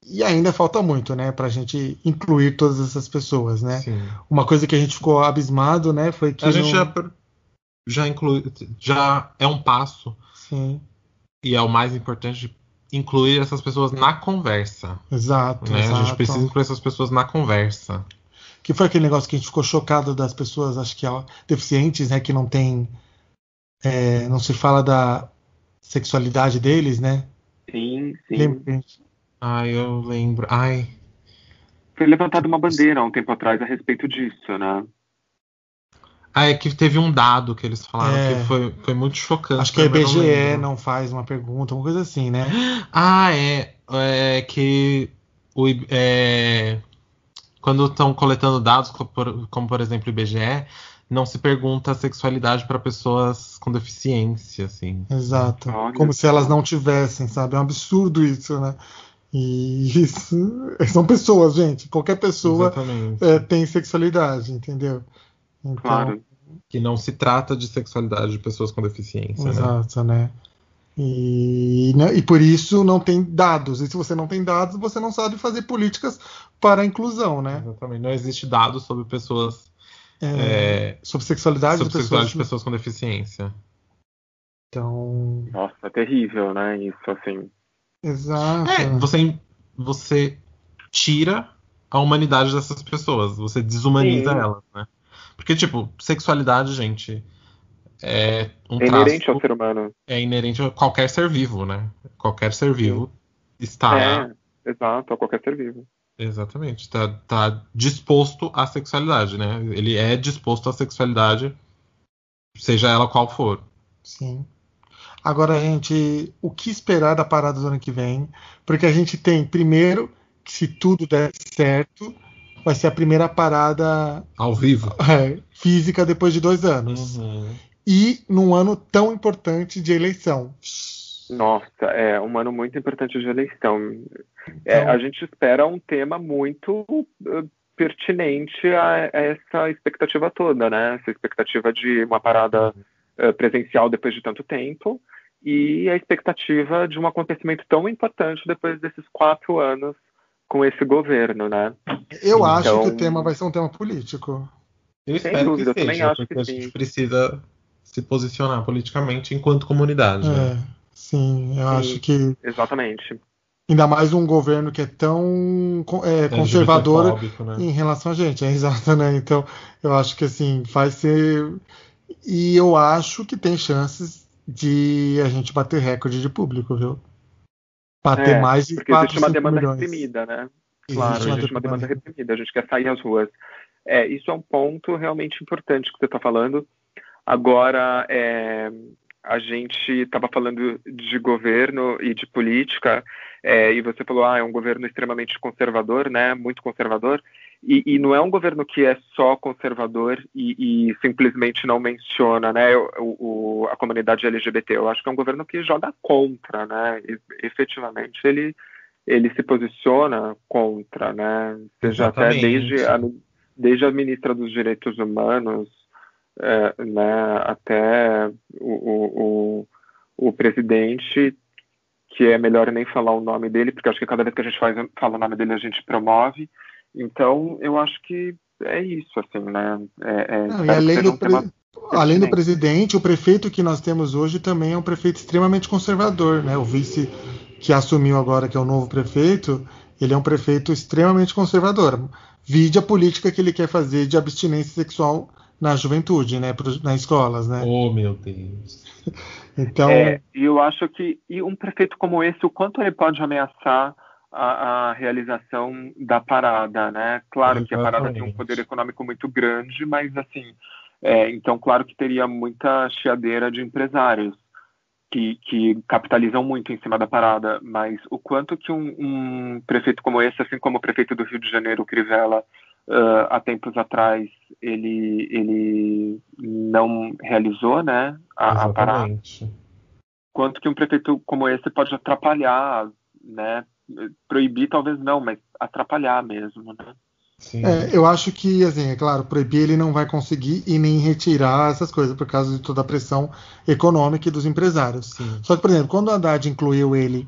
E ainda falta muito, né? Pra gente incluir todas essas pessoas, né? Sim. Uma coisa que a gente ficou abismado, né? Foi que. A gente já inclui. Já é um passo. Sim. E é o mais importante, incluir essas pessoas na conversa. Exato, Né? exato. A gente precisa incluir essas pessoas na conversa. Que foi aquele negócio que a gente ficou chocado das pessoas, acho que deficientes, né? Que não tem. Não se fala da sexualidade deles, né? Sim, sim. Lembra? Ai, eu lembro. Ai. Foi levantada uma bandeira há um tempo atrás a respeito disso, né? É que teve um dado que eles falaram que foi muito chocante. Acho que a mas eu não IBGE lembro. não faz uma pergunta, uma coisa assim, né? Ah, é que quando estão coletando dados, como por exemplo o IBGE, não se pergunta a sexualidade para pessoas com deficiência, assim. Exato. Olha Como se só. elas não tivessem, sabe? É um absurdo isso, né? E isso são pessoas, gente. Qualquer pessoa Exatamente. tem sexualidade, entendeu? Então, Claro. Que não se trata de sexualidade de pessoas com deficiência, né? exato, né? E por isso não tem dados. E se você não tem dados, você não sabe fazer políticas para a inclusão, né? Exatamente. Não existe dados sobre pessoas. Sobre sexualidade sobre de pessoas. sexualidade de pessoas com deficiência. Então, Nossa, é terrível, né? Isso, assim. exato. Você tira a humanidade dessas pessoas. Você desumaniza Sim. elas, né? Porque, tipo, sexualidade, gente, é um É inerente ao traço, ser humano. é inerente a qualquer ser vivo, né? Qualquer ser vivo está... Exato, a qualquer ser vivo. Exatamente. Tá disposto à sexualidade, né? Ele é disposto à sexualidade, seja ela qual for. Sim. Agora, gente, o que esperar da parada do ano que vem? Porque a gente tem, primeiro, que se tudo der certo, vai ser a primeira parada Ao vivo. física depois de 2 anos. E num ano tão importante de eleição. Nossa, é um ano muito importante de eleição. Então, A gente espera um tema muito pertinente a essa expectativa toda, né? Essa expectativa de uma parada presencial depois de tanto tempo e a expectativa de um acontecimento tão importante depois desses 4 anos com esse governo, né? eu acho que o tema vai ser um tema político. Eu Sem espero dúvida, eu que também seja, acho porque que a gente sim. precisa se posicionar politicamente enquanto comunidade. Né? Sim, eu acho que Exatamente. ainda mais um governo que é tão conservador LGBTfóbico, né? em relação a gente, exato, né? Então, eu acho que assim, vai ser. E eu acho que tem chances de a gente bater recorde de público, viu? Bater mais de porque 4, existe uma 5 demanda milhões. reprimida, né? Claro, Existe existe uma demanda reprimida, a gente quer sair às ruas. Isso é um ponto realmente importante que você está falando. Agora, a gente estava falando de governo e de política, e você falou, é um governo extremamente conservador, né? Muito conservador. E não é um governo que é só conservador e simplesmente não menciona, né, a comunidade LGBT. Eu acho que é um governo que joga contra, né? E, efetivamente ele se posiciona contra, né? Seja até desde a ministra dos Direitos Humanos, né, até o presidente, que é melhor nem falar o nome dele, porque acho que cada vez que a gente fala o nome dele a gente promove. Então, eu acho que é isso, assim, né? E além do presidente, o prefeito que nós temos hoje também é um prefeito extremamente conservador, né? O vice que assumiu agora, que é o novo prefeito, ele é um prefeito extremamente conservador. Vide a política que ele quer fazer de abstinência sexual na juventude, né, nas escolas, né? Oh, meu Deus. Então, E eu acho que um prefeito como esse, o quanto ele pode ameaçar a realização da parada, né? Claro que a parada tem um poder econômico muito grande, mas assim, então claro que teria muita chiadeira de empresários que capitalizam muito em cima da parada, mas o quanto que um prefeito como esse, assim como o prefeito do Rio de Janeiro, Crivella, há tempos atrás, ele não realizou, né, a parada. Exatamente. Quanto que um prefeito como esse pode atrapalhar, né, proibir talvez não, mas atrapalhar mesmo, né? Sim. eu acho que, assim, é claro, proibir ele não vai conseguir e nem retirar essas coisas por causa de toda a pressão econômica e dos empresários. Sim. Só que, por exemplo, quando o Haddad incluiu ele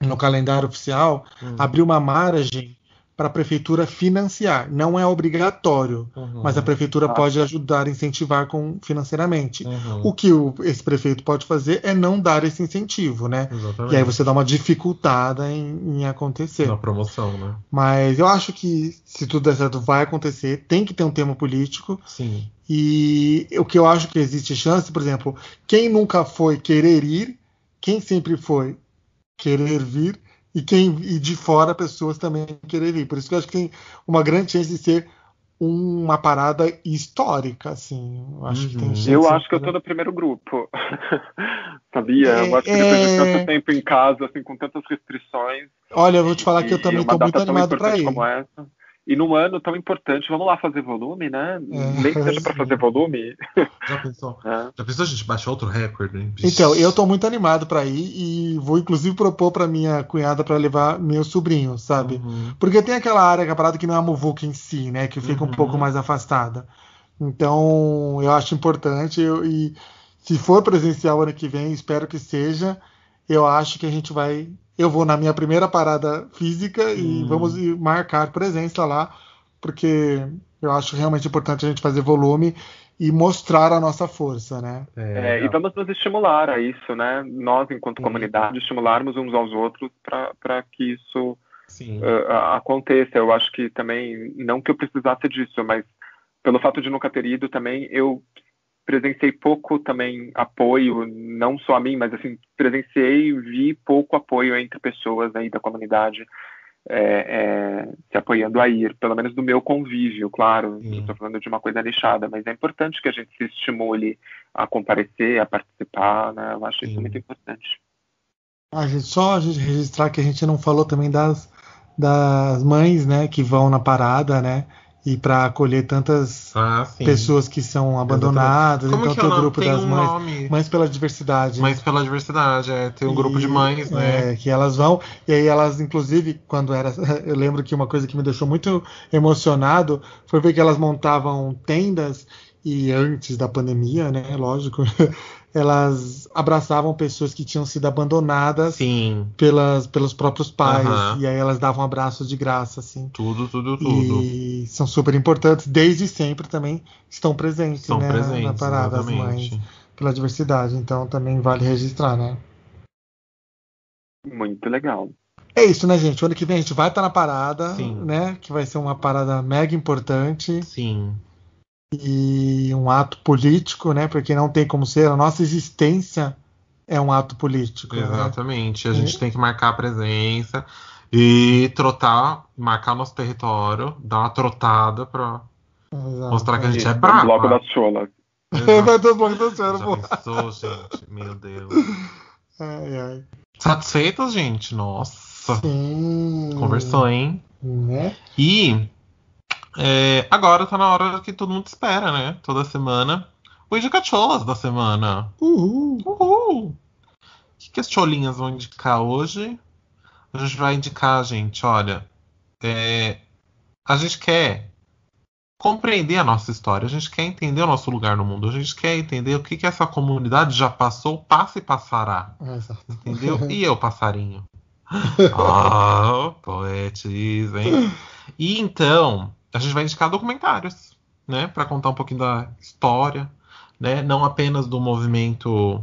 no calendário oficial, abriu uma margem para a prefeitura financiar. Não é obrigatório, mas a prefeitura pode ajudar a incentivar financeiramente. O que esse prefeito pode fazer é não dar esse incentivo, né? Exatamente. E aí você dá uma dificultada em acontecer. Na promoção, né? Mas eu acho que, se tudo der certo, vai acontecer. Tem que ter um tema político. Sim. E o que eu acho que existe chance, por exemplo, quem nunca foi querer ir, quem sempre foi querer vir, e de fora pessoas também querer vir. Por isso que eu acho que tem uma grande chance de ser uma parada histórica, assim. Eu acho que tem chance. Eu acho que eu tô no primeiro grupo. Sabia? Eu acho que depois de tanto tempo em casa, assim, com tantas restrições. Olha, eu vou te falar que eu também tô muito animado para ir. Como essa. E num ano tão importante, vamos lá fazer volume, né? Nem que seja para fazer volume. Já pensou? Já pensou a gente baixar outro recorde? Hein? Então, eu tô muito animado para ir e vou inclusive propor para minha cunhada para levar meu sobrinho, sabe? Porque tem aquela área, que a parada que não é a muvuca em si, né? Que fica um pouco mais afastada. Então, eu acho importante. E se for presencial ano que vem, espero que seja. Eu acho que a gente vai. Eu vou na minha primeira parada física e vamos marcar presença lá, porque eu acho realmente importante a gente fazer volume e mostrar a nossa força, né? E vamos nos estimular a isso, né? Nós, enquanto comunidade, estimularmos uns aos outros para que isso aconteça. Eu acho que também, não que eu precisasse disso, mas pelo fato de nunca ter ido também, eu presenciei pouco também apoio, não só a mim, mas assim, presenciei e vi pouco apoio entre pessoas aí da comunidade se apoiando a ir, pelo menos do meu convívio, claro, estou falando de uma coisa nichada, mas é importante que a gente se estimule a comparecer, a participar, né? Eu acho isso muito importante. A gente registrar que a gente não falou também das mães, né, que vão na parada, né? E para acolher tantas pessoas que são abandonadas. Como então que tem o grupo das mães. Nome? Mães pela Diversidade. Mães pela Diversidade, tem um grupo de mães, né? Que elas vão. E aí elas, inclusive, quando era. Eu lembro que uma coisa que me deixou muito emocionado foi ver que elas montavam tendas e antes da pandemia, né? Lógico. Elas abraçavam pessoas que tinham sido abandonadas pelos próprios pais. E aí elas davam abraços de graça, assim. Tudo. E são super importantes, desde sempre também estão presentes, né, na parada, as mães pela diversidade. Então também vale registrar, né? Muito legal. É isso, né, gente? O ano que vem a gente vai estar na parada, né? Que vai ser uma parada mega importante. Sim. E um ato político, né? Porque não tem como ser. A nossa existência é um ato político. Exatamente. Né? A gente tem que marcar a presença e marcar nosso território, dar uma trotada pra mostrar que a gente é bravo. Bloco das cholas. Vai ter o bloco das cholas, Já pensou, gente? Meu Deus. Ai. Satisfeitos, gente? Nossa. Sim. Conversou, hein? Né? E agora tá na hora que todo mundo espera, né? Toda semana. O Indicacholas da semana. Uhul. O que as cholinhas vão indicar hoje? A gente vai indicar, gente, olha. A gente quer compreender a nossa história. A gente quer entender o nosso lugar no mundo. A gente quer entender o que essa comunidade já passou, passa e passará. Exato. Entendeu? E eu, passarinho. Poetes, hein? E então, a gente vai indicar documentários, né? Para contar um pouquinho da história, né? Não apenas do movimento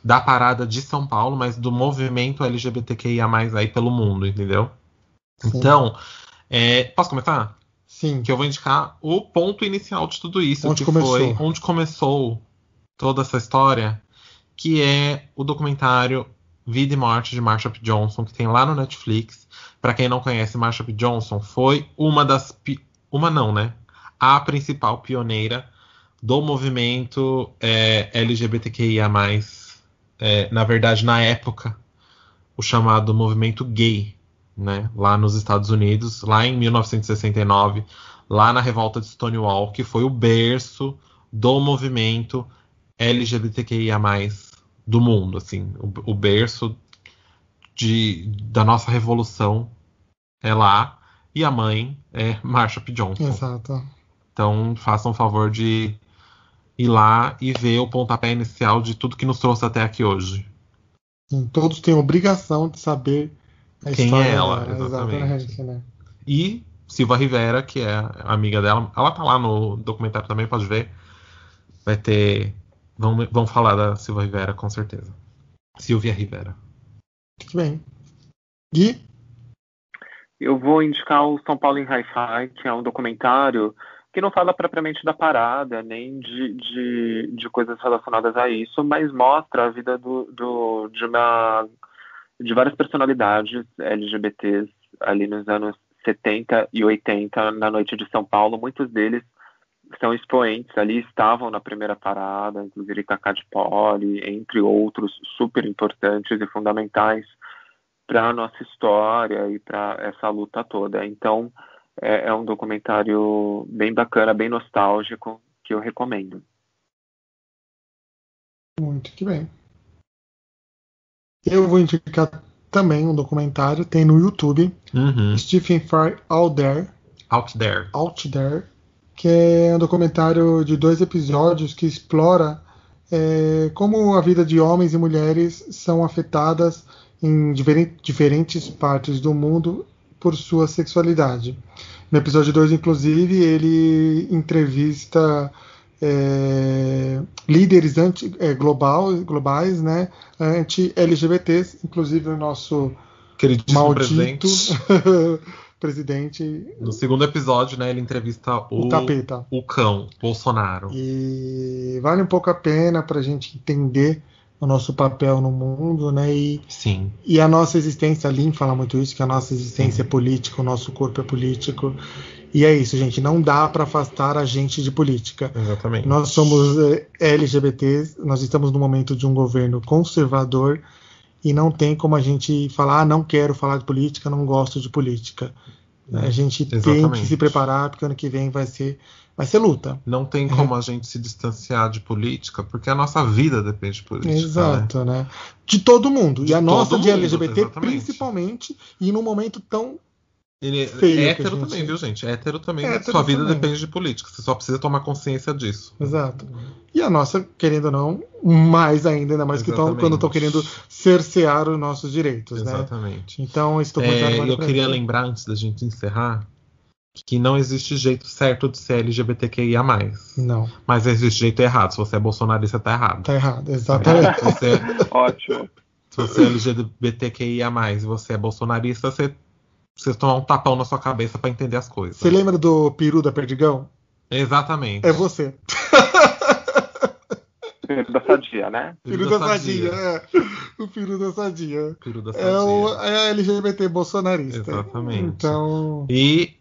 da parada de São Paulo, mas do movimento LGBTQIA+, aí pelo mundo, entendeu? Sim. Então, posso começar? Sim. Que eu vou indicar o ponto inicial de tudo isso, Onde que foi começou. onde começou toda essa história, que é o documentário Vida e Morte de Marsha P. Johnson, que tem lá no Netflix. Pra quem não conhece, Marsha P. Johnson foi a principal pioneira do movimento LGBTQIA+, na verdade, na época, o chamado movimento gay, né, lá nos Estados Unidos, lá em 1969, lá na revolta de Stonewall, que foi o berço do movimento LGBTQIA+, do mundo, assim, o berço da nossa revolução é lá, e a mãe é Marsha P. Johnson. Exato. Então, façam o favor de ir lá e ver o pontapé inicial de tudo que nos trouxe até aqui hoje. Sim, todos têm obrigação de saber a Quem história é ela, dela. exatamente. Né? E Silva Rivera, que é a amiga dela, ela tá lá no documentário também, pode ver. Vai ter. Vão falar da Silva Rivera, com certeza. Silvia Rivera. Muito bem. Gui? Eu vou indicar o São Paulo em Hi-Fi, que é um documentário que não fala propriamente da parada, nem de coisas relacionadas a isso, mas mostra a vida de várias personalidades LGBTs ali nos anos 70 e 80, na noite de São Paulo. Muitos deles são expoentes ali, estavam na primeira parada, inclusive Cacá de Poli, entre outros super importantes e fundamentais para a nossa história e para essa luta toda. Então, é um documentário bem bacana, bem nostálgico, que eu recomendo. Muito que bem. Eu vou indicar também um documentário, tem no YouTube, Stephen Fry Out There, que é um documentário de 2 episódios que explora como a vida de homens e mulheres são afetadas em diferentes partes do mundo por sua sexualidade. No episódio 2, inclusive, ele entrevista líderes globais, né, anti-LGBTs, inclusive o nosso queridíssimo maldito presidente. No segundo episódio, né, ele entrevista o capeta, o cão, Bolsonaro. E vale um pouco a pena para a gente entender o nosso papel no mundo, né? Sim. E a nossa existência, a Lin fala muito isso, que a nossa existência é política, o nosso corpo é político. E é isso, gente, não dá para afastar a gente de política. Exatamente. Nós somos LGBTs, nós estamos no momento de um governo conservador e não tem como a gente falar, não quero falar de política, não gosto de política. A gente tem que se preparar, porque ano que vem vai ser luta. Não tem como a gente se distanciar de política, porque a nossa vida depende de política. Exato, né? De todo mundo. E a nossa de LGBT, exatamente. Principalmente, e num momento tão feio. Hétero também, viu, gente? Hétero também. Sua vida depende de política. Você só precisa tomar consciência disso. Exato. E a nossa, querendo ou não, mais ainda mais que quando estão querendo cercear os nossos direitos, exatamente. Né? Então, esse documentário eu queria lembrar, antes da gente encerrar, que não existe jeito certo de ser LGBTQIA+. Não. Mas existe jeito errado. Se você é bolsonarista, tá errado. Tá errado, exatamente. Ótimo. Se você é LGBTQIA+, e você é bolsonarista, você precisa tomar um tapão na sua cabeça pra entender as coisas. Você lembra do peru da Perdigão? Exatamente. É você. Peru da Sadia, né? Peru da Sadia, o peru da Sadia. Peru da Sadia. É LGBT bolsonarista. Exatamente. Então... E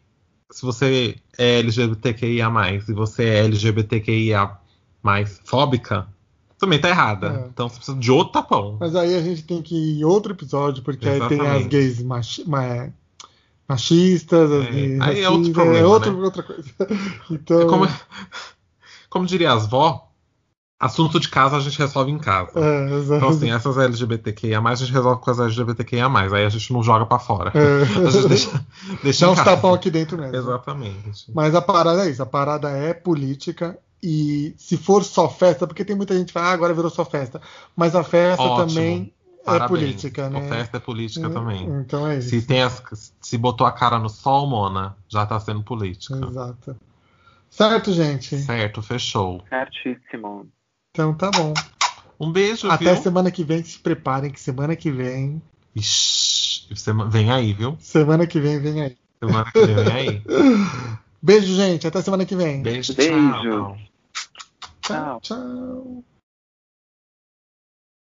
se você é LGBTQIA+, e você é LGBTQIA+, fóbica, também tá errada. Então você precisa de outro tapão. Mas aí a gente tem que ir em outro episódio, porque aí tem as gays machistas, as gays aí é outro problema, outra coisa. Então... Como diria as vó, assunto de casa a gente resolve em casa. Então assim, essas LGBTQIA+, a gente resolve com as LGBTQIA+, aí a gente não joga pra fora. A gente deixa uns tapão aqui dentro mesmo. Exatamente. Mas a parada é isso, a parada é política. E se for só festa, porque tem muita gente que fala, agora virou só festa. Mas a festa também é política, né? A festa é política também. Então é isso. Se botou a cara no sol, Mona, já tá sendo política. Exato. Certo, gente? Certo, fechou. Certíssimo. Então tá bom. Um beijo, Até semana que vem, se preparem que semana que vem... Ixi, Vem aí, viu? Semana que vem aí. Semana que vem aí. Beijo, gente. Até semana que vem. Beijo, Beijo. tchau. Tchau, tchau.